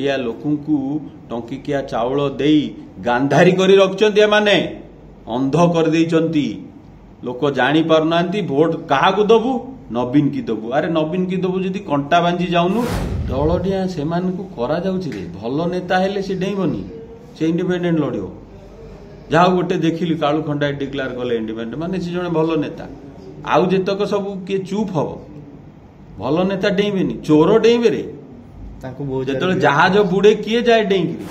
ओडिया लोकंकु टंकिकिया चाउल देई गांधारी करी रखचंती एमाने अंध कर देइचंती लोक जानी पारुनांती भोट काहाकू दबु नवीन की दबु अरे नवीन की दबु जदि कंटा बांजी जाउनु दलडिया सेमानकु करा जाउछि रे भलो नेता हेले से डेइबनी से इंडिपेंडेंट लड़ियो जहा गोटे देखिली कालू खंडा डिक्लेयर कले इंडिपेंडेंट माने से जने भलो नेता आउ जेतक सब किए चुप हब भलो नेता डेइबेनी चोर डेइबे रे जेतले जहाज बुड़े किए जाए डेइंकरी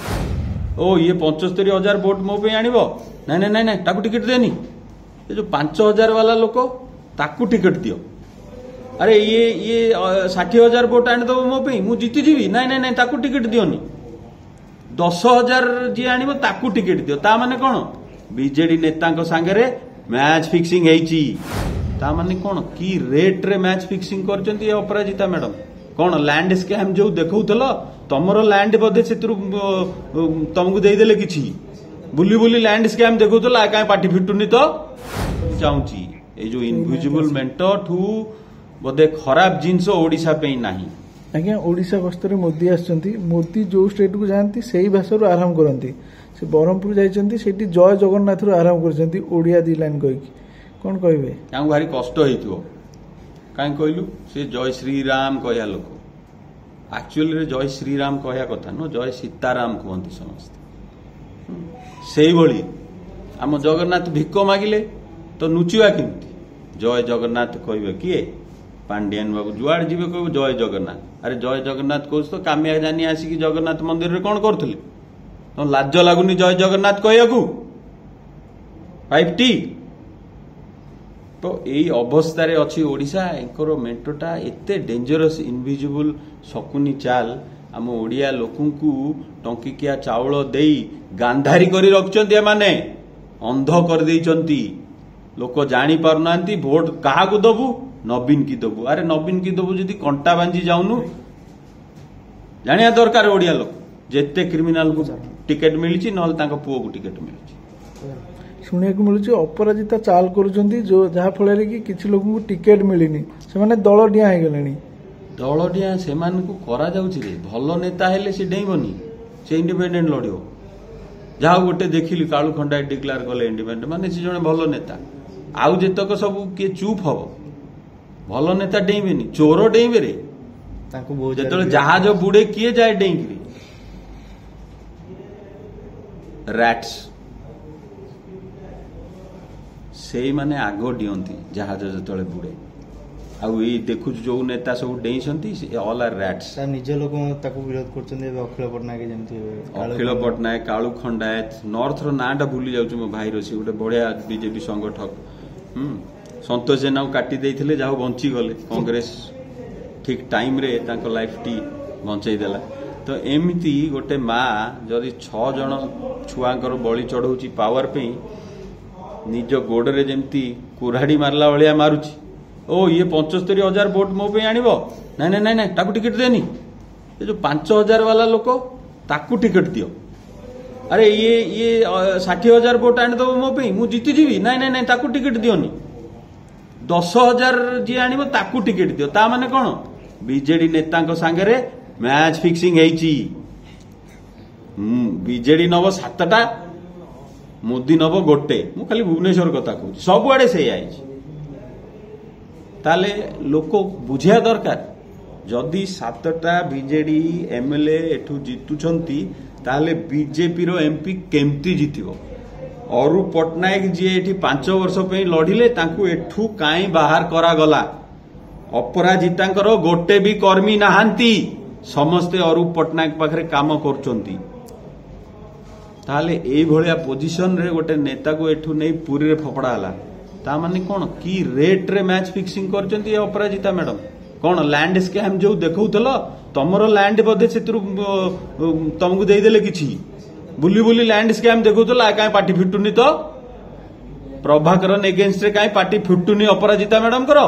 ओ ये 75,000 वोट मो पे आनिबो नहीं नहीं नहीं ताकू टिकट देनी ये जो 5,000 वाला लोक ताकू टिकट दियो अरे ये 60,000 वोट आनी दो मो पे मु जीती जीवी नहीं नहीं नहीं ताकू टिकट दियोनी 10,000 जी आनिबो ताकू टिकट दियो ता माने कोन बीजेडी नेता सांगे मैच फिक्सिंग हेची ता माने कोन की रेट रे मैच फिक्सिंग करचंती ये अपराजिता मैडम कौन लैंड स्कैम जो देखौतल तमरो लैंड बदे से तुमको देदेले किछि बुली बुली लैंड स्कैम देखौतल आ काई पार्टी फिटुनी तो चाहूची ए जो इनविजिबल मेंटो ठू बदे खराब जिंस ओडिसा पे नाही आज्ञा ओडिसा गस्तरे मोदी आछंती मोदी जो स्टेट को जानती सेही भाषा रो आरंभ करंती से बरहमपुर जाइचंती सेठी जय जगन्नाथ रो आरंभ करचंती ओडिया दी लाइन कहि कोन कहबे तां भारी कष्ट हेतियो काई कहलु से जय श्री राम कहया लोक एक्चुअली रे जय श्री राम कहया कथा नो जय सीताराम कहंती समस्त सेही भली आम जगन्नाथ भिक्क मागिले तो नुचिवा केमती जय जगन्नाथ कहबे किए पांडियन बाबू जुआड़ जीवे कहबे जय जगन्नाथ अरे जय जगन्नाथ कहस तो कामिया जानी आसिकी जगन्नाथ मंदिर रे कोन करथले तो लाज लागुनी जय जगन्नाथ कहयाकू 5T तो यही अवस्था रे अच्छी ओडिशा एकर मेंटोटा एते डेंजरस इनविजिबल शकुनी चाल आम ओडिया लोकंकु टंकिकिया चाउल देई गांधारी करी रखचंती एमाने अंध कर देइचंती लोक जानी पारुनांती भोट काहाकू दबु नवीन की दबु अरे नवीन की दबु जदि कंटा बांजी जाउनु जानिया दरकार ओडिया लोक जेते क्रिमिनल को टिकट मिलिछि नहल तांको पुओ को टिकट मिलिछि शुणा को मिलूँ अपराजिता चाल करुँच जो जहाँ फल कि किसी लोक टिकेट मिलनी से दल डिया दल डिया से करा जाउछि रे भलो नेता हेले से डेइबनी से इंडिपेंडेंट लड़ियो जहा गोटे देखिली कालू खंडा डिक्लेयर कले इंडिपेंडेंट माने से जने भलो नेता आउ जेतक सब किए चुप हब भलो नेता डेइबेनी चोर डेइबे रे जेतले जहाज बुड़े किए जाए डेइंकरी रैट्स से माने आग डियंती जहाज जतले बुड़े आउ ये देखु जो नेता सब डेइछंती ऑल आर रैट्स निज लोक ताको विरोध करछन अखिल पटनायक जेमती अखिल पटनायक कालू खंडायत नॉर्थ रो नाटा भूली जाउछ मो भाई रो से गोटे बढ़िया बीजेपी संगठक संतोष जेना काटी देइथिले जाहो बंची गले कांग्रेस ठीक टाइम रे तांको लाइफ टी बंचै देला तो एमिति गोटे माँ जदि 6 जण छुआंकर बलि चढ़ौची पावर पे निज गोड़े जमती कुराड़ी मारला भाया मारुची ओ ये 75,000 वोट मो पे आनिबो नहीं नहीं नहीं ताकू टिकट देनी ये जो 5,000 वाला लोक ताकू टिकट दियो अरे ये 60,000 वोट आनी दो मो पे मु जीती जीवी नहीं नहीं नहीं ताकू टिकट दियोनी 10,000 जी आनिबो ताकू टिकट दियो ता माने कोन बीजेडी नेता सांगे मैच फिक्सिंग हेची बीजेडी नब 7टा मोदी नब गोटे मु खाली भुवनेश्वर कथा कहूँ सबुआड़े से आई ताले लोक बुझिया दरकार जदि 7टा बीजेडी एमएलए एठू जितुछंती ताले बीजेपी रो एमपी केमती जितिबो अरु पटनायक जी एठी 5 वर्ष पे लढिले तांकू एठू काई बाहर करा गला अपराजितांकर गोटे भी कर्मी नाहांती समस्ते अरु पटनायक पाखरे काम करचंती ताले एई भलिया पोजीशन रे गोटे नेता को एठू नै पूरी रे फपड़ा हला ता माने कोन की रेट रे मैच फिक्सिंग करचंती अपराजिता मैडम कोन लैंड स्कैम जो देखौतल तमरो लैंड बदे से तुमको देदेले किछि बुली बुली लैंड स्कैम देखौतल आ काई पार्टी फिटुनी तो प्रभाकरन एगेंस्ट रे काई पार्टी फिटुनी अपराजिता मैडम करो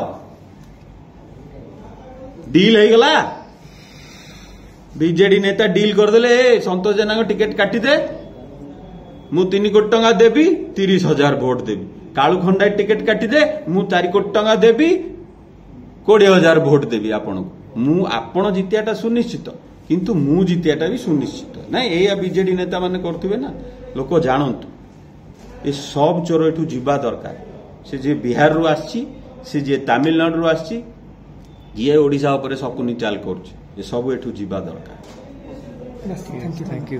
डील हो गला बीजेडी नेता डील करदेले संतोष जेना को टिकट काटी दे मु 3 कोटी टंका देबी 30,000 वोट देबी कालू खंडा टिकट काटी दे मु 4 कोटी टंका देबी 20,000 वोट देबी आपन को मु आपण जितियाटा सुनिश्चित किंतु मु जितियाटा भी सुनिश्चित ना या बीजेडी नेता माने करथिबे ना लोक जानतु ए सब चोर एठू जीवा दरकार से जे बिहार रु आछि से जे तमिलनाडु रु आछि ये ओडिशा ऊपर शकुनी चाल करछ ये सब एठू जीवा दरकार थैंक यू